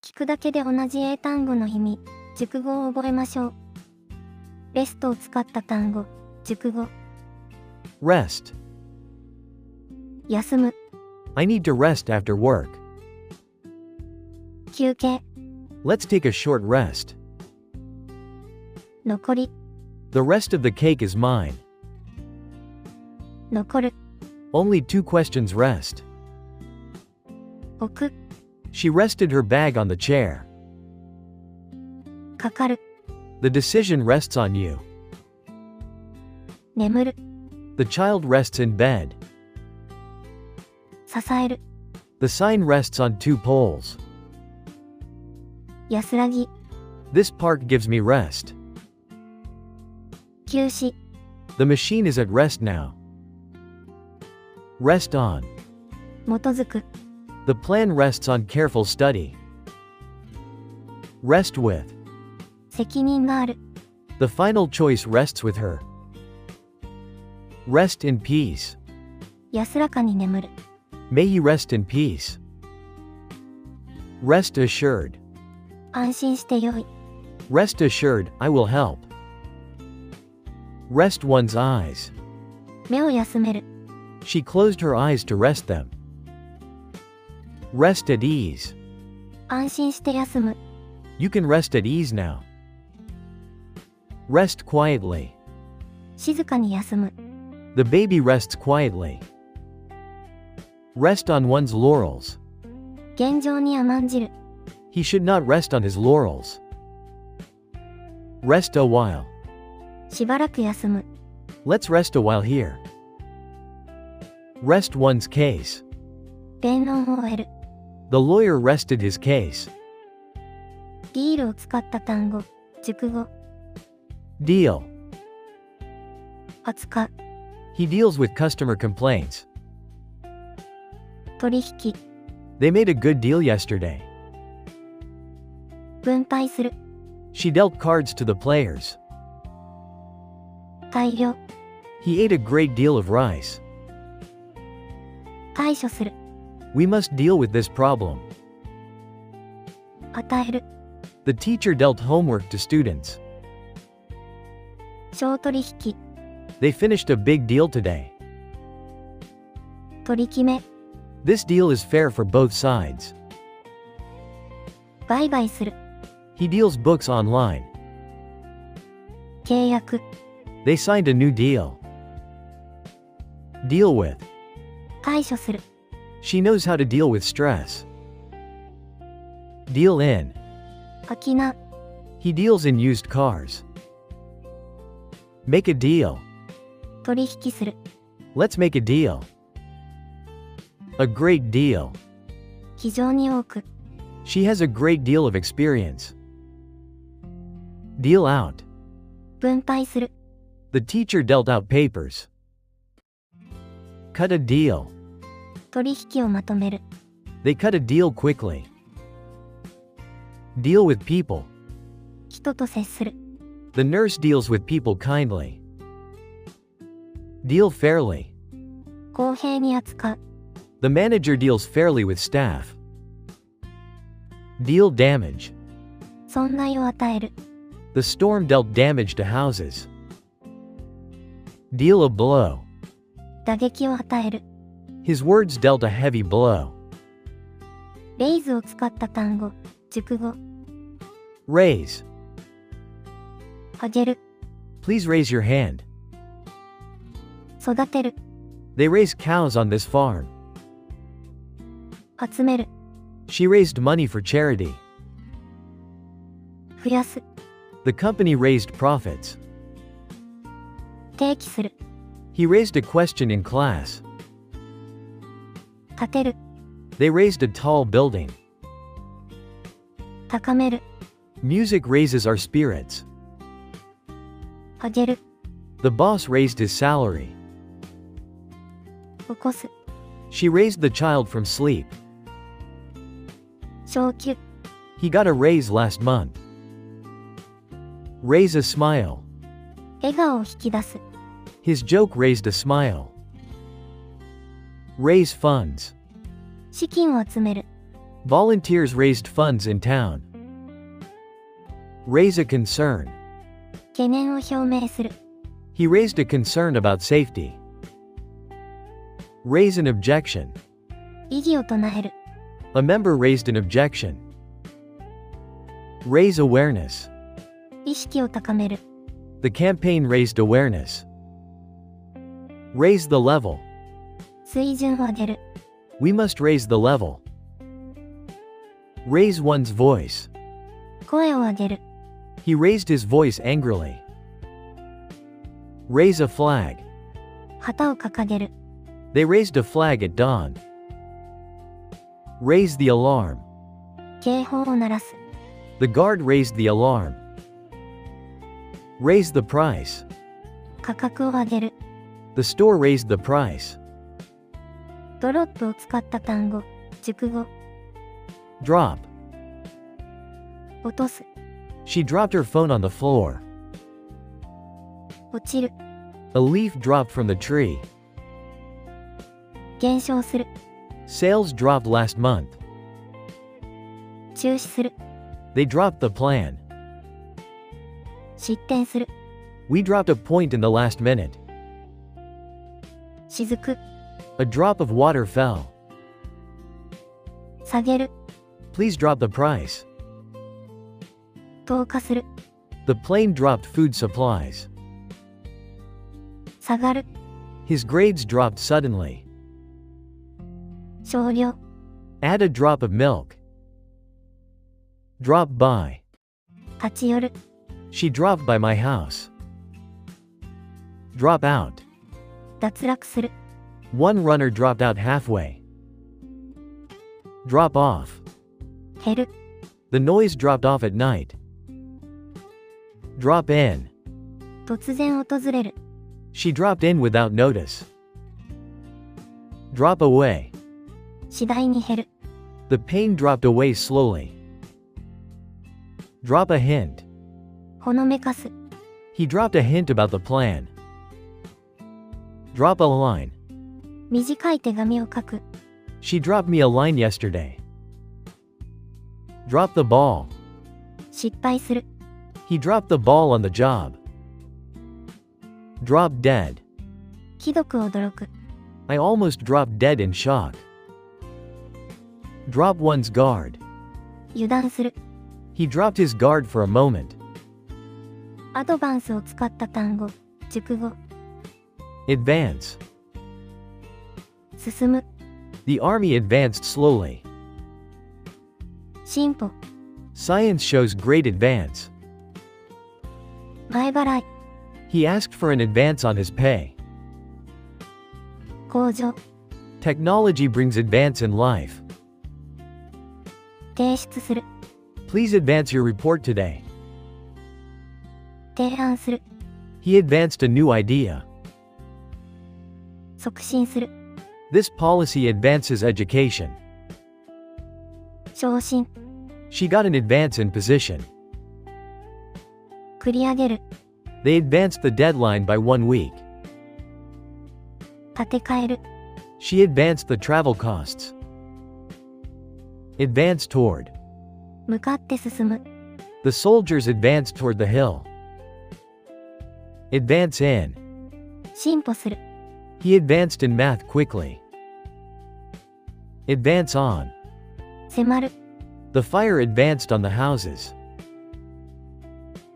聞くだけで同じ英単語の意味、熟語を覚えましょう。レストを使った単語、熟語。Rest. 休む、 I need to rest after work. 休憩、 Let's take a short rest. 残り、 The rest of the cake is mine. 残る、 Only 2 questions rest. 置く、 She rested her bag on the chair. かかる、 The decision rests on you. 眠る、 The child rests in bed. 支える、 The sign rests on 2 poles. 安らぎ、 This park gives me rest. 休止、 The machine is at rest now. Rest on. 基づく、 The plan rests on careful study. Rest with. 責任がある、 The final choice rests with her. Rest in peace. 安らかに眠る、 May you rest in peace. Rest assured. 安心してよい、 Rest assured, I will help. Rest one's eyes. 目を休める、 She closed her eyes to rest them. Rest at ease. 安心して休む、 You can rest at ease now. Rest quietly. 静かに休む、 The baby rests quietly. Rest on one's laurels. 現状に甘んじる、 He should not rest on his laurels. Rest a while. しばらく休む、 Let's rest a while here. Rest one's case. 弁論を終える、 The lawyer rested his case. ディールを使った単語、熟語。Deal. 扱う、 He deals with customer complaints. 取引、 They made a good deal yesterday. 分配する、 She dealt cards to the players. 大量、 He ate a great deal of rice. 対処する、 We must deal with this problem. 与える、 The teacher dealt homework to students. 小取引、 They finished a big deal today. 取り決め、 This deal is fair for both sides. 売買する、 He deals books online. 契約、 They signed a new deal. Deal with. 対処する、 She knows how to deal with stress. Deal in. 商う、 He deals in used cars. Make a deal. 取引する、 Let's make a deal. A great deal. 非常に多く、 She has a great deal of experience. Deal out. 分配する、 The teacher dealt out papers. Cut a deal. 取引をまとめる、 They cut a deal quickly. Deal with people. 人と接する、 The nurse deals with people kindly. Deal fairly. 公平に扱う、 The manager deals fairly with staff. Deal damage. 損害を与える、 The storm dealt damage to houses. Deal a blow. 打撃を与える、 His words dealt a heavy blow. レイズを使った単語、熟語。Raise. あげる、 Please raise your hand. 育てる、 They raise cows on this farm. 集める、 She raised money for charity. 増やす、 The company raised profits. 提起する、 He raised a question in class. 立てる、 They raised a tall building. 高める、 Music raises our spirits. あげる、 The boss raised his salary. 起こす、 She raised the child from sleep. 昇給、 He got a raise last month. Raise a smile. 笑顔を引き出す、 His joke raised a smile. Raise funds. 資金を集める、Volunteers raised funds in town. Raise a concern. 懸念を表明する。He raised a concern about safety. Raise an objection. 異議を唱える。A member raised an objection. Raise awareness. 意識を高める。The campaign raised awareness. Raise the level. 水準を上げる。We must raise the level. Raise one's voice. 声を上げる。He raised his voice angrily. Raise a flag. 旗を掲げる。They raised a flag at dawn. Raise the alarm. 警報を鳴らす。The guard raised the alarm. Raise the price. 価格を上げる。The store raised the price. ドロップを使った単語、熟語。Drop. 落とす。She dropped her phone on the floor. 落ちる。A leaf dropped from the tree. 減少する。Sales dropped last month. 中止する。They dropped the plan. 失点する。We dropped a point in the last minute. 雫。A drop of water fell. 下げる。Please drop the price. 投下する。The plane dropped food supplies. 下がる。His grades dropped suddenly. 少量。Add a drop of milk. Drop by. 立ち寄る。She dropped by my house. Drop out. 脱落する。One runner dropped out halfway. Drop off. 減る。The noise dropped off at night. Drop in. 突然訪れる。She dropped in without notice. Drop away. 次第に減る。The pain dropped away slowly. Drop a hint. ほのめかす。He dropped a hint about the plan. Drop a line. 短い手紙を書く。She dropped me a line yesterday. Drop the ball. 失敗する。He dropped the ball on the job. Drop dead. ひどく驚く。I almost dropped dead in shock. Drop one's guard. 油断する。He dropped his guard for a moment. アドバンスを使った単語、熟語。Advance. 進む。The army advanced slowly. 進歩。Science shows great advance. 前払い。He asked for an advance on his pay. 向上。Technology brings advance in life. 提出する。Please advance your report today. 提案する。He advanced a new idea. 促進する。This policy advances education. 昇進。She got an advance in position. 繰り上げる。They advanced the deadline by 1 week. 立て替える。She advanced the travel costs. Advance toward. 向かって進む。The soldiers advanced toward the hill. Advance in. 進歩する。He advanced in math quickly. Advance on. 迫る。The fire advanced on the houses.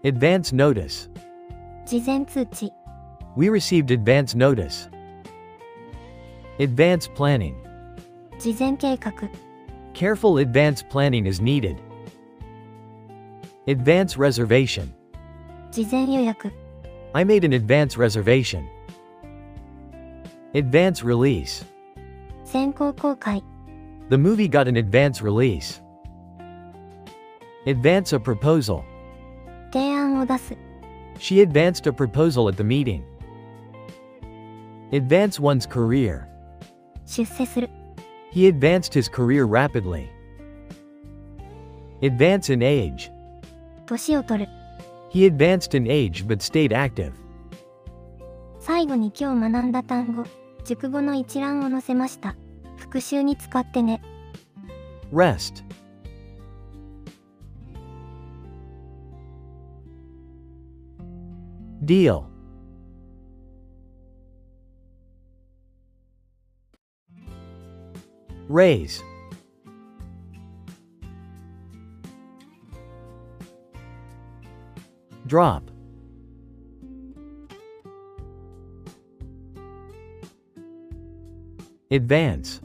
Advance notice. 事前通知。We received advance notice. Advance planning. 事前計画。Careful advance planning is needed. Advance reservation. 事前予約。I made an advance reservation. Advance release. 先行公開。 The movie got an advance release. Advance a proposal. 提案を出す。She advanced a proposal at the meeting. Advance one's career. 出世する。He advanced his career rapidly. Advance in age. 年を取る。He advanced in age but stayed active. 最後に今日学んだ単語、熟語の一覧を載せました。復習に使ってね。Rest. Deal. Raise. Drop. Advance.